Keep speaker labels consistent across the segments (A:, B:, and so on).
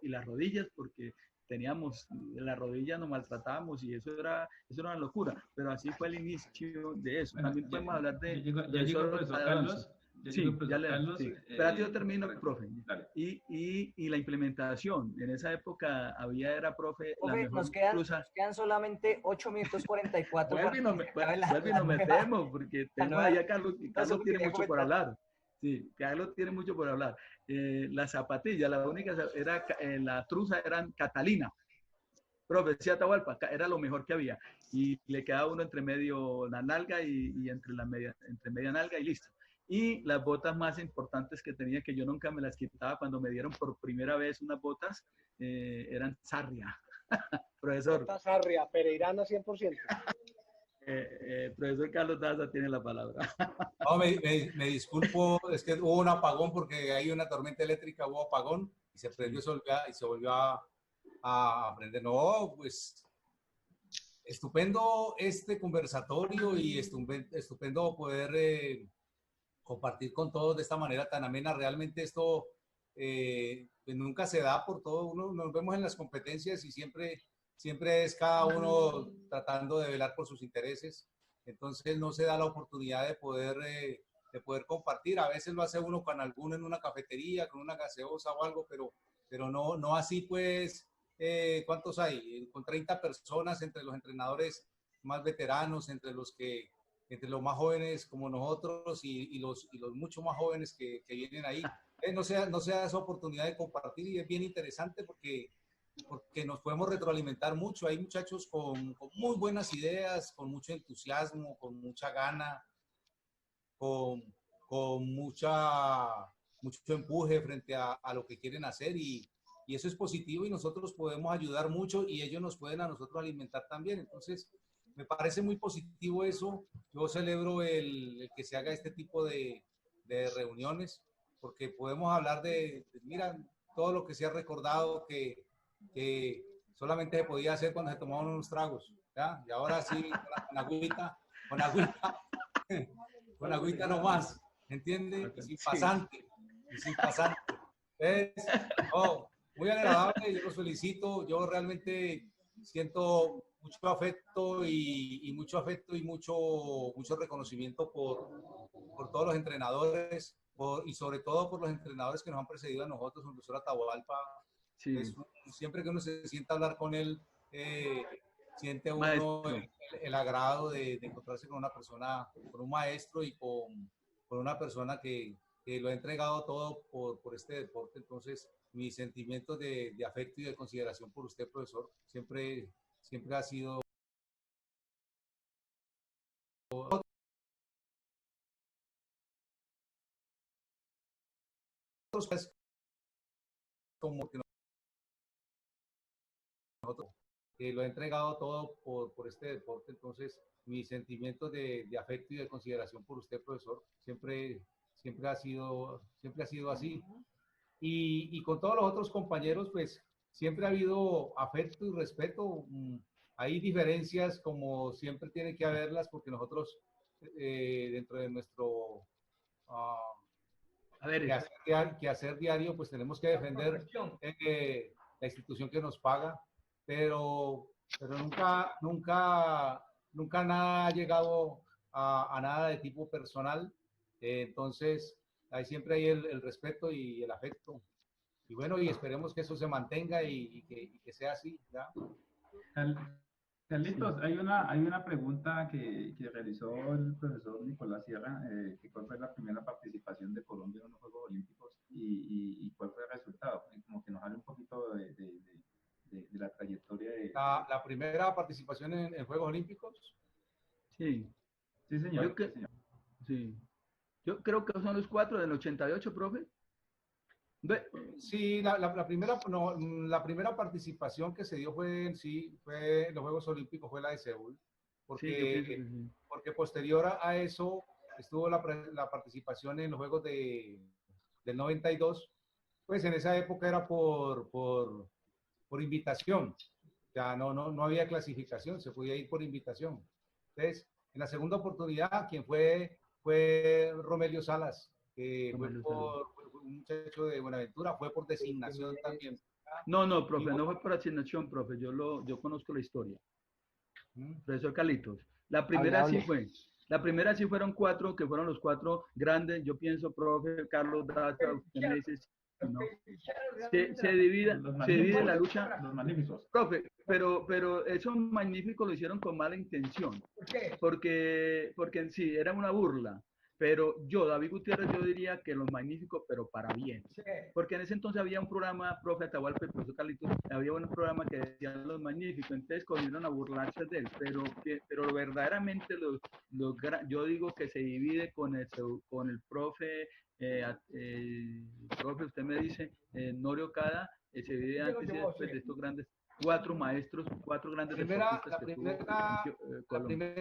A: y las rodillas, porque teníamos, la rodilla nos maltratábamos y eso era una locura, pero así fue el inicio de eso.
B: Bueno,
A: También podemos hablar de
B: ya llegó el
A: profesor
B: profesor
A: Alonso.
B: Carlos, ya llegó el
A: Sí, ya
B: profesor
A: le,
B: Carlos.
A: sí. Espérate, yo termino,
B: Para,
A: profe.
B: dale.
A: Y la implementación, en esa época había, era, profe, la
C: Profe,
A: mejor
C: nos quedan solamente 8 minutos 44 para
A: vuelve y nos metemos, porque tenemos
C: nueva,
A: ahí a Carlos, y Carlos tiene mucho por
C: comentar.
A: hablar. Sí, Carlos tiene mucho por hablar. La zapatilla, la única, era, la truza eran Catalina. Profe, decía Atahualpa, era lo mejor que había. Y le quedaba uno entre medio la nalga y entre media nalga y listo. Y las botas más importantes que tenía, que yo nunca me las quitaba cuando me dieron por primera vez unas botas, eran Sarria. Profesor.
D: Botas Sarria, Pereirana 100%.
A: Profesor Carlos Daza tiene la palabra.
E: No, me disculpo, es que hubo un apagón porque hay una tormenta eléctrica, hubo apagón y se prendió y se volvió a prender. No, pues estupendo este conversatorio y estupendo poder compartir con todos de esta manera tan amena. Realmente esto pues nunca se da por todo. Uno nos vemos en las competencias y siempre es cada uno tratando de velar por sus intereses. Entonces no se da la oportunidad de poder compartir. A veces lo hace uno con alguno en una cafetería, con una gaseosa o algo, pero no así pues. ¿Cuántos hay? Con 30 personas entre los entrenadores más veteranos, entre los más jóvenes como nosotros y los mucho más jóvenes que vienen ahí. No se da esa oportunidad de compartir y es bien interesante porque nos podemos retroalimentar mucho. Hay muchachos con muy buenas ideas, con mucho entusiasmo, con mucha gana, con mucho empuje frente a lo que quieren hacer y eso es positivo y nosotros podemos ayudar mucho y ellos nos pueden a nosotros alimentar también. Entonces, me parece muy positivo eso. Yo celebro el que se haga este tipo de reuniones porque podemos hablar mira, todo lo que se ha recordado que solamente se podía hacer cuando se tomaban unos tragos, ¿ya? Y ahora sí, con agüita nomás, ¿entiende? Y sin pasante. Es, muy agradable, yo los felicito, yo realmente siento mucho afecto y mucho reconocimiento por todos los entrenadores y sobre todo por los entrenadores que nos han precedido a nosotros, el profesor Atahualpa. Sí. Siempre que uno se sienta a hablar con él, siente uno el agrado de encontrarse con una persona, con un maestro y con una persona que lo ha entregado todo por este deporte. Entonces, mis sentimientos de afecto y de consideración por usted, profesor, siempre ha sido como que nosotros lo ha entregado todo por este deporte. Entonces, mis sentimientos de afecto y de consideración por usted, profesor, siempre ha sido así. Y con todos los otros compañeros, pues siempre ha habido afecto y respeto. Hay diferencias como siempre tiene que haberlas porque nosotros dentro de nuestro quehacer diario, pues tenemos que defender la institución que nos paga, pero nunca nada ha llegado a nada de tipo personal. Entonces, ahí siempre hay el respeto y el afecto. Y bueno, y esperemos que eso se mantenga y que sea así, ¿ya?
B: Carlitos, hay una pregunta que realizó el profesor Nicolás Sierra, que cuál fue la primera participación de Colombia en los Juegos Olímpicos y cuál fue el resultado. Como que nos hable un poquito de la trayectoria de...
E: La primera participación en Juegos Olímpicos.
A: Sí.
B: Sí, señor.
A: Sí. Yo creo que son los 4 del 88, profe.
E: Sí, la primera participación que se dio fue en los Juegos Olímpicos, fue la de Seúl, porque posterior a eso estuvo la participación en los Juegos del 92, pues en esa época era por invitación, ya no había clasificación, se podía ir por invitación. Entonces, en la segunda oportunidad, quien fue Romelio Salas, que fue un muchacho de Buenaventura, fue por designación también.
A: No, profe, no fue por asignación, profe. Yo conozco la historia. Profesor Carlitos. La primera sí fue. La primera sí fueron 4, que fueron los 4 grandes. Yo pienso, profe Carlos Daza, usted me dice, si no. Se divide la lucha.
B: Los magníficos.
A: Profe, pero esos magníficos lo hicieron con mala intención.
F: ¿Por qué?
A: Porque en sí era una burla. Pero yo, David Gutiérrez, yo diría que los magníficos, pero para bien.
F: Sí.
A: Porque en ese entonces había un programa, profe Atahualpa, el profesor Carlitos, había un programa que decían los magníficos, entonces cogieron a burlarse de él. Pero verdaderamente yo digo que se divide con el profe, profe, usted me dice, Norio Cada, se divide antes y después de estos grandes 4 maestros, 4 grandes deportistas que tuvo Colombia.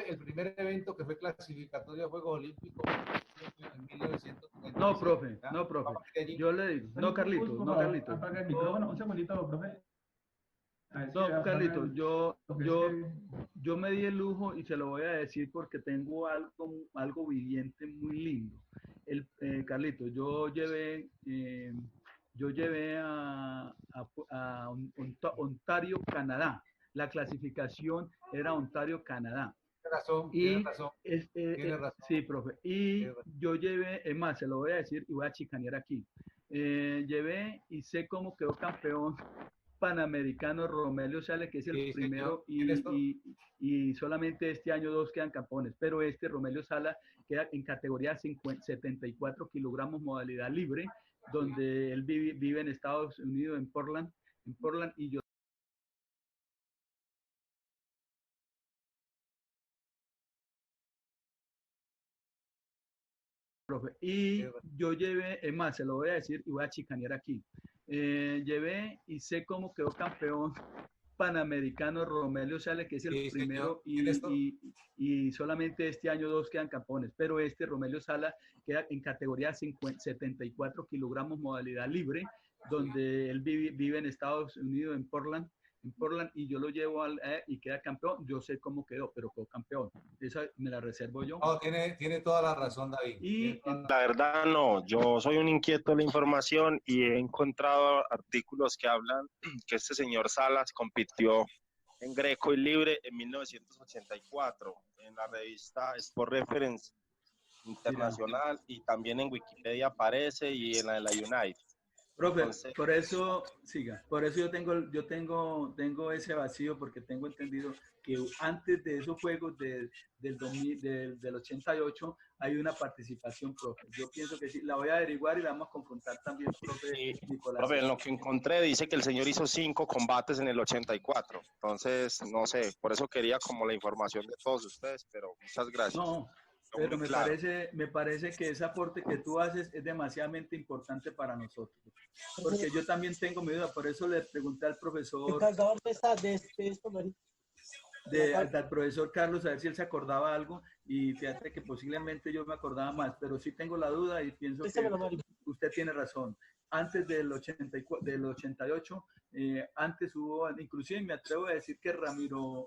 E: El primer evento que fue clasificatorio a Juegos Olímpicos en 1930.
A: No, profe. Yo le digo, no, Carlitos.
B: Apaga el micrófono, un segundito, profe.
A: No, Carlitos, yo me di el lujo y se lo voy a decir porque tengo algo viviente muy lindo. Carlitos, yo llevé a Ontario, Canadá. La clasificación era Ontario, Canadá.
E: Tiene razón.
A: Sí, profe. Y yo llevé, es más, se lo voy a decir y voy a chicanear aquí. Llevé y sé cómo quedó campeón panamericano Romelio Sales, que es el primero, y solamente este año 2 quedan campeones, pero Romelio Sala queda en categoría 74 kilogramos modalidad libre, donde él vive en Estados Unidos, en Portland, y yo profe. Y yo llevé, es más, se lo voy a decir y voy a chicanear aquí. Llevé y sé cómo quedó campeón panamericano Romelio Sales, que es el primero, y solamente este año 2 quedan campeones, pero Romelio Sala queda en categoría 74 kilogramos modalidad libre, donde él vive en Estados Unidos, en Portland, y yo lo llevo y queda campeón. Yo sé cómo quedó, pero quedó campeón. Esa me la reservo yo.
E: No, tiene toda la razón, David.
G: La verdad no, yo soy un inquieto de la información y he encontrado artículos que hablan que este señor Salas compitió en Greco y Libre en 1984 en la revista Sport Reference Internacional y también en Wikipedia aparece y en la de la United.
A: Profe, entonces, por eso yo tengo ese vacío, porque tengo entendido que antes de esos juegos del 88 hay una participación, profe. Yo pienso que sí, la voy a averiguar y la vamos a confrontar también, profe.
G: Sí, profe, en lo que encontré dice que el señor hizo 5 combates en el 84, entonces no sé, por eso quería como la información de todos ustedes, pero muchas gracias.
A: No. Pero me parece que ese aporte que tú haces es demasiadamente importante para nosotros. Porque yo también tengo mi duda, por eso le pregunté al profesor, al profesor Carlos, a ver si él se acordaba algo, y fíjate que posiblemente yo me acordaba más, pero sí tengo la duda y pienso que usted tiene razón. Antes del 88, antes hubo, inclusive me atrevo a decir que Ramiro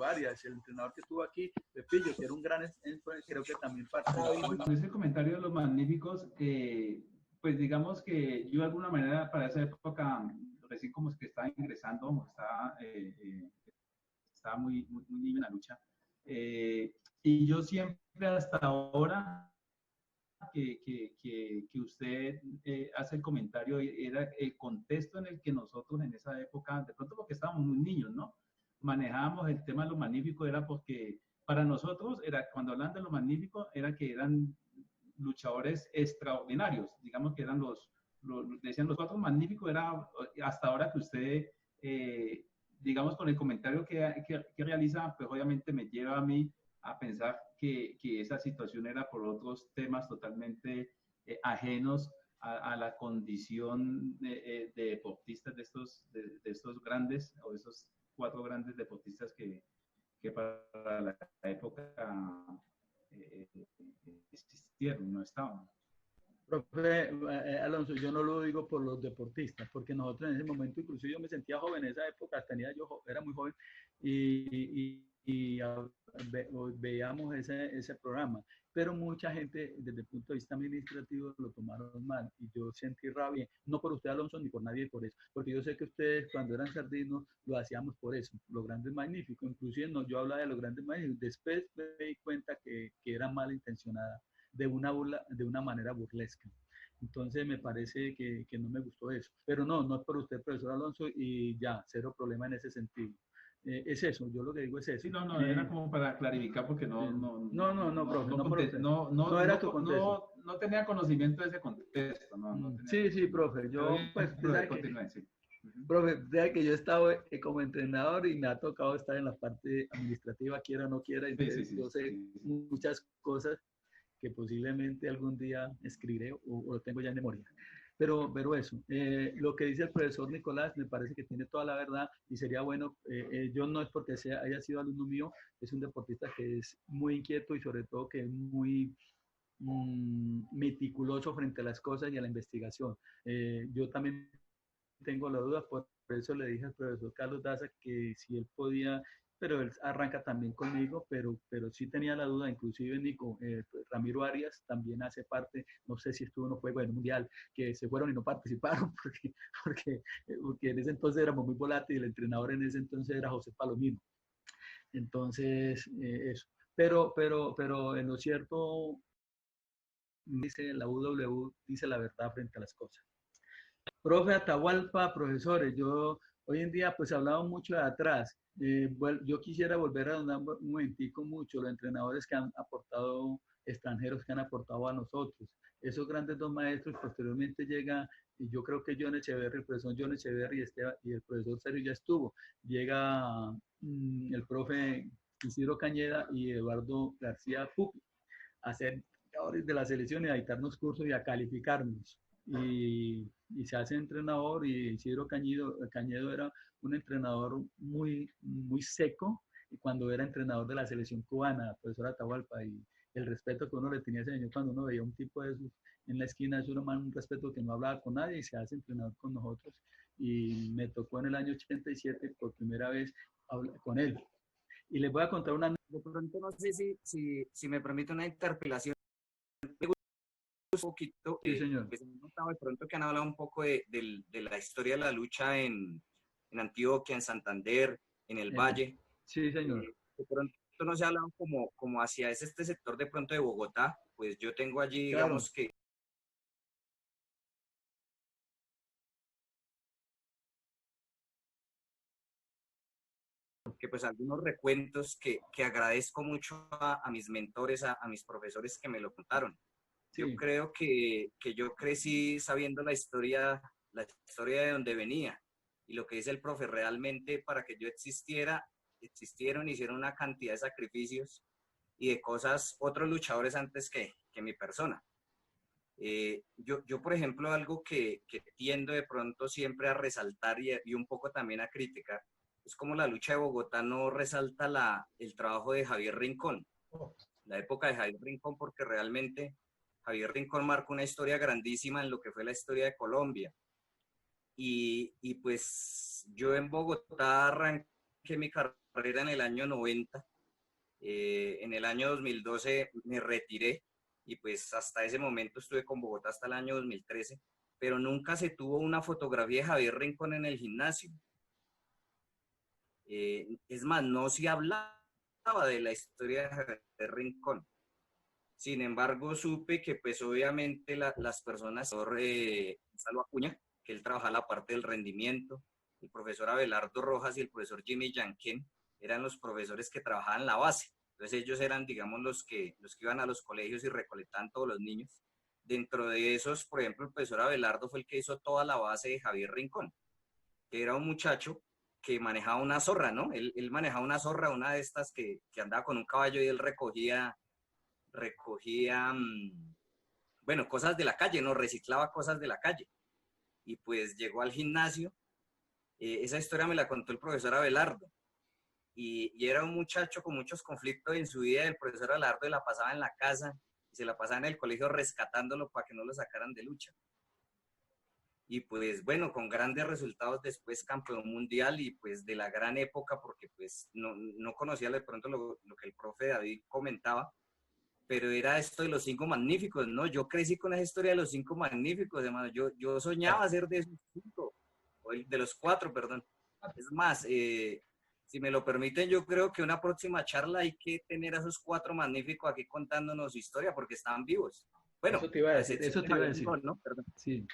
A: Arias, el entrenador que tuvo aquí, Pepillo, que era un gran, creo que también participó.
B: Con ese comentario de los magníficos, pues digamos que yo de alguna manera para esa época, recién como es que estaba ingresando, estaba muy niño en la lucha, y yo siempre hasta ahora que usted hace el comentario, era el contexto en el que nosotros en esa época, de pronto porque estábamos muy niños, ¿no? Manejábamos el tema de lo magnífico, era porque para nosotros, cuando hablan de lo magnífico, era que eran luchadores extraordinarios, digamos que eran decían los 4 magníficos, era hasta ahora que usted, digamos con el comentario que realiza, pues obviamente me lleva a mí a pensar que esa situación era por otros temas totalmente ajenos a la condición de deportistas de estos grandes, o de esos 4 grandes deportistas que para la época existieron, no estaban.
A: Profe Alonso, yo no lo digo por los deportistas, porque nosotros en ese momento, inclusive yo me sentía joven en esa época, era muy joven, y veíamos ese programa. pero mucha gente desde el punto de vista administrativo lo tomaron mal y yo sentí rabia, no por usted Alonso ni por nadie por eso, porque yo sé que ustedes cuando eran sardinos lo hacíamos por eso, los grandes magníficos, inclusive no, yo hablaba de los grandes magníficos, después me di cuenta que era malintencionada, de una manera burlesca. Entonces me parece que no me gustó eso. Pero no, no es por usted, profesor Alonso, y ya, cero problema en ese sentido. Es eso, yo lo que digo es eso.
B: Sí, no, no, era como para clarificar porque
A: profe,
B: no
A: era tu contexto.
B: No tenía conocimiento de ese contexto. No
A: sí, sí, profe, yo pues,
B: sí.
A: Profe, vea que yo he estado como entrenador y me ha tocado estar en la parte administrativa, quiera o no quiera, entonces yo sé muchas cosas que posiblemente algún día escribiré o lo tengo ya en memoria. Pero eso, lo que dice el profesor Nicolás me parece que tiene toda la verdad y sería bueno, yo no es porque haya sido alumno mío, es un deportista que es muy inquieto y sobre todo que es muy meticuloso frente a las cosas y a la investigación. Yo también tengo la duda, por eso le dije al profesor Carlos Daza que si él podía, pero él arranca también conmigo, pero sí tenía la duda, inclusive Nico, Ramiro Arias también hace parte, no sé si estuvo en los Juegos del Mundial, que se fueron y no participaron porque en ese entonces éramos muy volátiles, el entrenador en ese entonces era José Palomino. Entonces, eso. Pero en lo cierto, dice la UW, dice la verdad frente a las cosas. Profe Atahualpa, profesores, yo hoy en día pues hablamos mucho de atrás. Yo quisiera volver a dar un momentico mucho los entrenadores que han aportado, extranjeros que han aportado a nosotros. Esos grandes dos maestros, posteriormente llega, y yo creo que John Echeverry, el profesor John Echeverry y el profesor Sergio ya estuvo. Llega el profe Isidro Cañeda y Eduardo García Pupi a ser de la selección y a dictarnos cursos y a calificarnos. Y se hace entrenador y Isidro Cañedo era un entrenador muy seco y cuando era entrenador de la selección cubana, profesor Atahualpa, y el respeto que uno le tenía a ese señor cuando uno veía un tipo de esos en la esquina, eso era un respeto que no hablaba con nadie y se hace entrenador con nosotros y me tocó en el año 87 por primera vez hablar con él. Y les voy a contar una...
C: De pronto no sé si me permite una interpelación. Un poquito,
A: sí, señor.
C: Pues he notado de pronto que han hablado un poco de la historia de la lucha en Antioquia, en Santander, en el Valle.
A: Sí, señor.
C: De pronto no se ha hablado como hacia este sector de pronto de Bogotá, pues yo tengo allí,
A: claro,
C: digamos que pues algunos recuentos que agradezco mucho a mis mentores, a mis profesores que me lo contaron. Sí. Yo creo que yo crecí sabiendo la historia de donde venía. Y lo que dice el profe, realmente para que yo existieron, hicieron una cantidad de sacrificios y de cosas, otros luchadores antes que mi persona. Yo, por ejemplo, algo que tiendo de pronto siempre a resaltar y un poco también a criticar, es como la lucha de Bogotá no resalta el trabajo de Javier Rincón, la época de Javier Rincón, porque realmente Javier Rincón marcó una historia grandísima en lo que fue la historia de Colombia. Y pues yo en Bogotá arranqué mi carrera en el año 90. En el año 2012 me retiré y pues hasta ese momento estuve con Bogotá hasta el año 2013, pero nunca se tuvo una fotografía de Javier Rincón en el gimnasio. Es más, no se hablaba de la historia de Javier Rincón. Sin embargo, supe que pues obviamente las personas, Salvo Acuña, que él trabajaba la parte del rendimiento, el profesor Abelardo Rojas y el profesor Jimmy Yanquén eran los profesores que trabajaban la base. Entonces ellos eran, digamos, los que iban a los colegios y recolectaban todos los niños. Dentro de esos, por ejemplo, el profesor Abelardo fue el que hizo toda la base de Javier Rincón, que era un muchacho que manejaba una zorra, ¿no? Él manejaba una zorra, una de estas que andaba con un caballo y él recogía bueno, cosas de la calle, ¿no? Reciclaba cosas de la calle. Y pues llegó al gimnasio. Esa historia me la contó el profesor Abelardo. Y era un muchacho con muchos conflictos en su vida. El profesor Abelardo la pasaba en la casa y se la pasaba en el colegio rescatándolo para que no lo sacaran de lucha. Y pues bueno, con grandes resultados después campeón mundial y pues de la gran época, porque pues no conocía de pronto lo que el profe David comentaba, pero era esto de los 5 magníficos, ¿no? Yo crecí con esa historia de los 5 magníficos, hermano. Yo soñaba ser de esos 5, o de los 4, perdón. Es más, si me lo permiten, yo creo que una próxima charla hay que tener a esos 4 magníficos aquí contándonos su historia, porque estaban vivos. Bueno,
A: eso te iba a decir. Eso te iba a decir.
C: ¿no? Perdón.
A: Sí.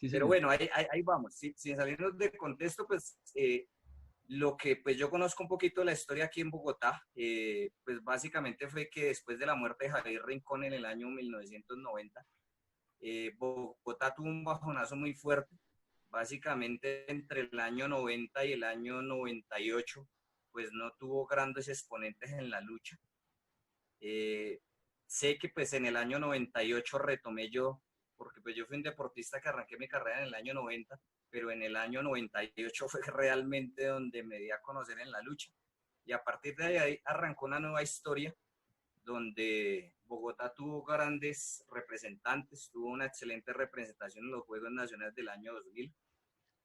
A: Sí,
C: pero bueno, ahí vamos. Sin salirnos de contexto, pues lo que pues yo conozco un poquito de la historia aquí en Bogotá, pues básicamente fue que después de la muerte de Javier Rincón en el año 1990, Bogotá tuvo un bajonazo muy fuerte. Básicamente entre el año 90 y el año 98, pues no tuvo grandes exponentes en la lucha. Sé que pues en el año 98 retomé yo, porque pues yo fui un deportista que arranqué mi carrera en el año 90, pero en el año 98 fue realmente donde me di a conocer en la lucha. Y a partir de ahí arrancó una nueva historia, donde Bogotá tuvo grandes representantes, tuvo una excelente representación en los Juegos Nacionales del año 2000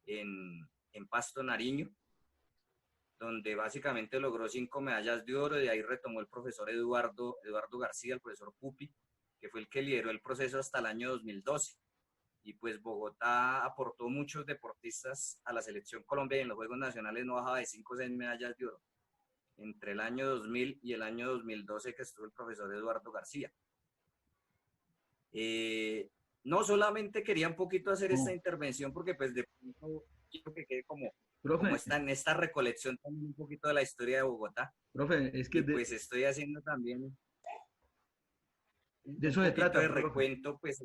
C: en Pasto, Nariño, donde básicamente logró 5 medallas de oro. De ahí retomó el profesor Eduardo García, el profesor Pupi, que fue el que lideró el proceso hasta el año 2012. Y pues Bogotá aportó muchos deportistas a la selección Colombia, y en los Juegos Nacionales no bajaba de 5 o 6 medallas de oro entre el año 2000 y el año 2012 que estuvo el profesor Eduardo García. No solamente quería un poquito hacer esta intervención porque pues de pronto quiero que quede como está en esta recolección también un poquito de la historia de Bogotá.
A: Profe, es que
C: pues estoy haciendo también
A: de eso se trata,
C: de recuento. Pues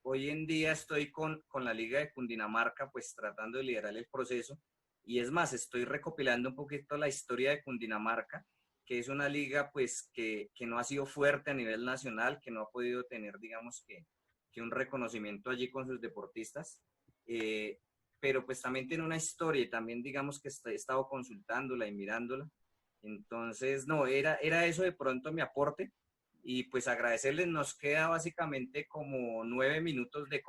C: hoy en día estoy con la Liga de Cundinamarca, pues tratando de liderar el proceso. Y es más, estoy recopilando un poquito la historia de Cundinamarca, que es una liga pues que no ha sido fuerte a nivel nacional, que no ha podido tener, digamos, que un reconocimiento allí con sus deportistas. Pero pues también tiene una historia y también digamos que he estado consultándola y mirándola. Entonces, no, era eso de pronto mi aporte. Y pues agradecerles, nos queda básicamente como 9 minutos de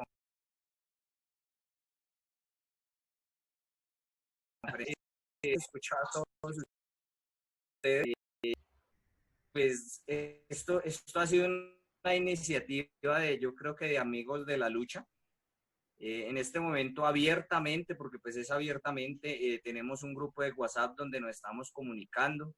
C: escuchar a todos ustedes. Pues esto ha sido una iniciativa yo creo que de amigos de la lucha. En este momento abiertamente, porque pues es abiertamente, tenemos un grupo de WhatsApp donde nos estamos comunicando,